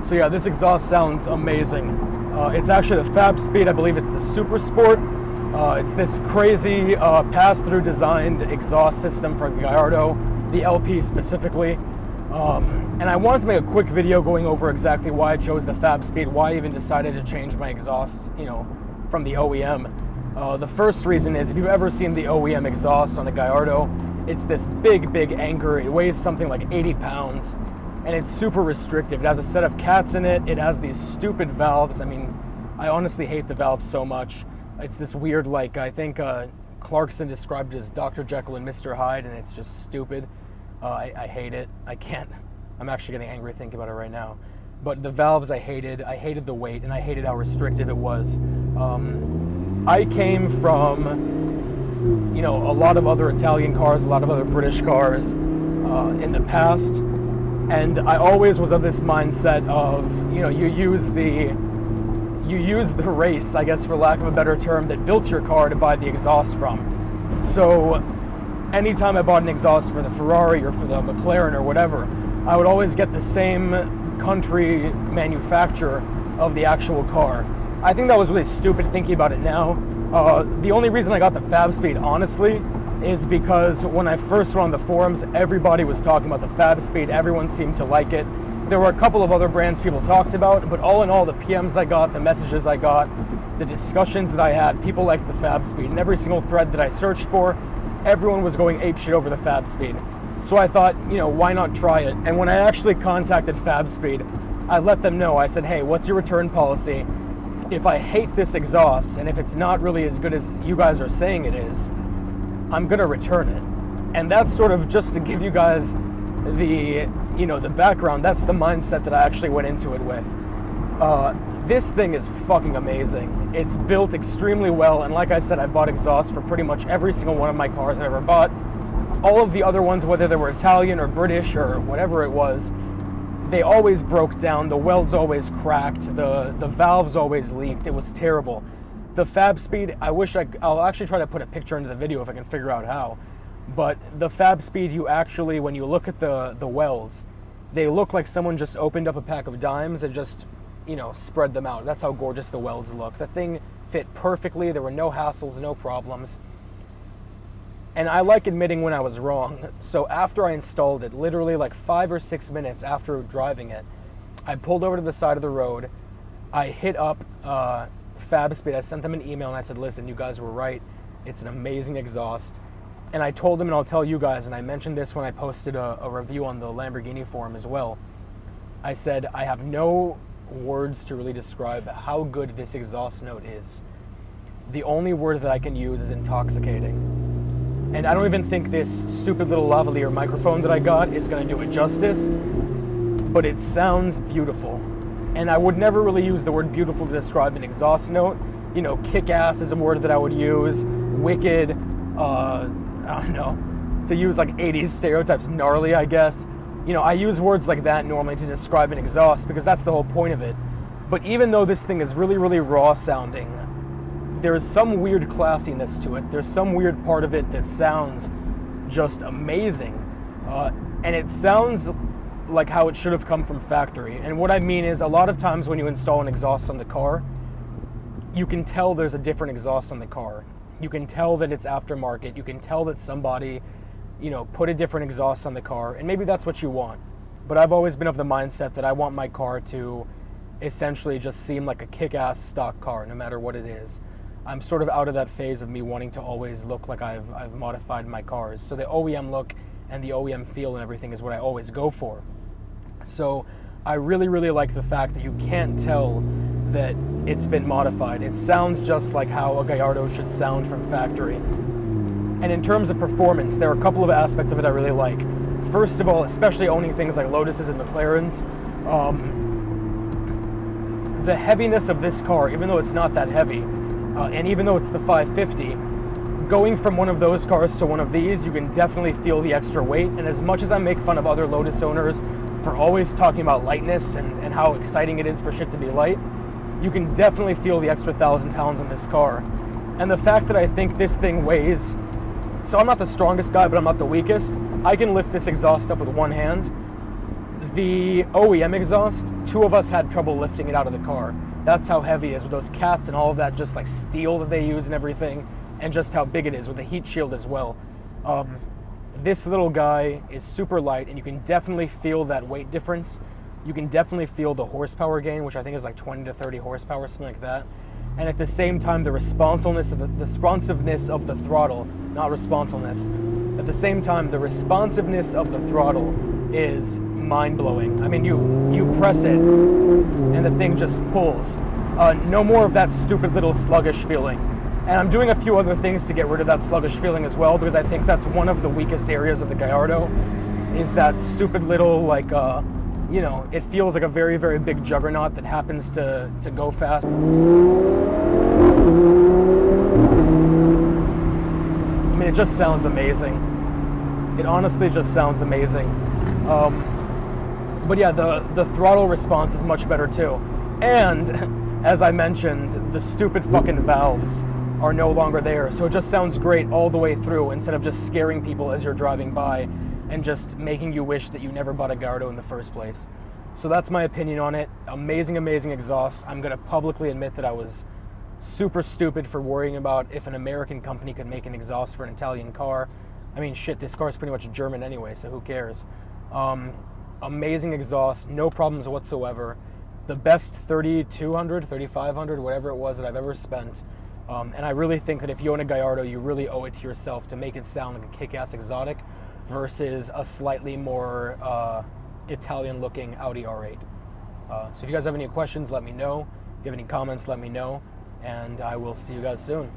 So yeah, this exhaust sounds amazing. It's actually the FabSpeed, I believe it's the Super Sport. It's this crazy pass-through designed exhaust system for Gallardo, the LP specifically. And I wanted to make a quick video going over exactly why I chose the FabSpeed, why I even decided to change my exhaust, from the OEM. The first reason is, if you've ever seen the OEM exhaust on a Gallardo, it's this big anchor. It weighs something like 80 pounds. And it's super restrictive. It has a set of cats in it. It has these stupid valves. I mean, I honestly hate the valves so much. It's this weird, I think Clarkson described it as Dr. Jekyll and Mr. Hyde, and it's just stupid. I hate it. I can't. I'm actually getting angry thinking about it right now. But the valves I hated the weight, and I hated how restrictive it was. I came from, a lot of other Italian cars, a lot of other British cars in the past. And I always was of this mindset of, you use the race, I guess for lack of a better term, that built your car to buy the exhaust from. So anytime I bought an exhaust for the Ferrari or for the McLaren or whatever, I would always get the same country manufacturer of the actual car. I think that was really stupid thinking about it now. The only reason I got the FabSpeed, honestly, is because when I first went on the forums, everybody was talking about the FabSpeed. Everyone seemed to like it. There were a couple of other brands people talked about, but all in all, the PMs I got, the messages I got, the discussions that I had, people liked the FabSpeed. And every single thread that I searched for, everyone was going apeshit over the FabSpeed. So I thought, why not try it? And when I actually contacted FabSpeed, I let them know. I said, hey, what's your return policy? If I hate this exhaust, and if it's not really as good as you guys are saying it is, I'm gonna return it. And that's sort of just to give you guys the background. That's the mindset that I actually went into it with. This thing is fucking amazing. It's built extremely well, and like I said, I've bought exhaust for pretty much every single one of my cars I've ever bought. All of the other ones, whether they were Italian or British or whatever it was, they always broke down, the welds always cracked, the valves always leaked. It was terrible. The FabSpeed, I'll actually try to put a picture into the video if I can figure out how. But the FabSpeed, you actually, when you look at the welds, they look like someone just opened up a pack of dimes and just, spread them out. That's how gorgeous the welds look. The thing fit perfectly. There were no hassles, no problems. And I like admitting when I was wrong. So after I installed it, literally like 5 or 6 minutes after driving it, I pulled over to the side of the road. I hit up FabSpeed. I sent them an email and I said, listen, you guys were right. It's an amazing exhaust. And I told them, and I'll tell you guys, and I mentioned this when I posted a review on the Lamborghini forum as well. I said, I have no words to really describe how good this exhaust note is. The only word that I can use is intoxicating. And I don't even think this stupid little lavalier microphone that I got is going to do it justice, but it sounds beautiful. And I would never really use the word beautiful to describe an exhaust note. Kick-ass is a word that I would use. Wicked, I don't know, to use like 80s stereotypes, gnarly, I guess. I use words like that normally to describe an exhaust because that's the whole point of it. But even though this thing is really, really raw sounding, there's some weird classiness to it. There's some weird part of it that sounds just amazing. And it sounds like how it should have come from factory. And what I mean is, a lot of times when you install an exhaust on the car, you can tell there's a different exhaust on the car. You can tell that it's aftermarket. You can tell that somebody, put a different exhaust on the car, and maybe that's what you want. But I've always been of the mindset that I want my car to essentially just seem like a kick-ass stock car, no matter what it is. I'm sort of out of that phase of me wanting to always look like I've modified my cars. So the OEM look and the OEM feel and everything is what I always go for. So I really, really like the fact that you can't tell that it's been modified. It sounds just like how a Gallardo should sound from factory. And in terms of performance, there are a couple of aspects of it I really like. First of all, especially owning things like Lotuses and McLarens, the heaviness of this car, even though it's not that heavy, and even though it's the 550, going from one of those cars to one of these, you can definitely feel the extra weight. And as much as I make fun of other Lotus owners for always talking about lightness and how exciting it is for shit to be light, you can definitely feel the extra 1,000 pounds on this car. And the fact that I think this thing weighs, so I'm not the strongest guy, but I'm not the weakest, I can lift this exhaust up with one hand. The OEM exhaust, two of us had trouble lifting it out of the car. That's how heavy it is with those cats and all of that, just like steel that they use and everything, and just how big it is with the heat shield as well. This little guy is super light, and you can definitely feel that weight difference. You can definitely feel the horsepower gain, which I think is like 20 to 30 horsepower, something like that. And at the same time, the responsiveness of the throttle, not responsiveness. At the same time, the responsiveness of the throttle is mind-blowing. I mean, you press it, and the thing just pulls. No more of that stupid little sluggish feeling. And I'm doing a few other things to get rid of that sluggish feeling as well, because I think that's one of the weakest areas of the Gallardo, is that stupid little, like, you know, it feels like a very, very big juggernaut that happens to go fast. I mean, it just sounds amazing. It honestly just sounds amazing. But yeah, the throttle response is much better too. And, as I mentioned, the stupid fucking valves are no longer there. So it just sounds great all the way through, instead of just scaring people as you're driving by and just making you wish that you never bought a Gallardo in the first place. So that's my opinion on it. Amazing, amazing exhaust. I'm gonna publicly admit that I was super stupid for worrying about if an American company could make an exhaust for an Italian car. I mean, shit, this car is pretty much German anyway, so who cares? Amazing exhaust, no problems whatsoever. The best 3,200, 3,500, whatever it was that I've ever spent. And I really think that if you own a Gallardo, you really owe it to yourself to make it sound like a kick-ass exotic versus a slightly more Italian-looking Audi R8. So if you guys have any questions, let me know. If you have any comments, let me know. And I will see you guys soon.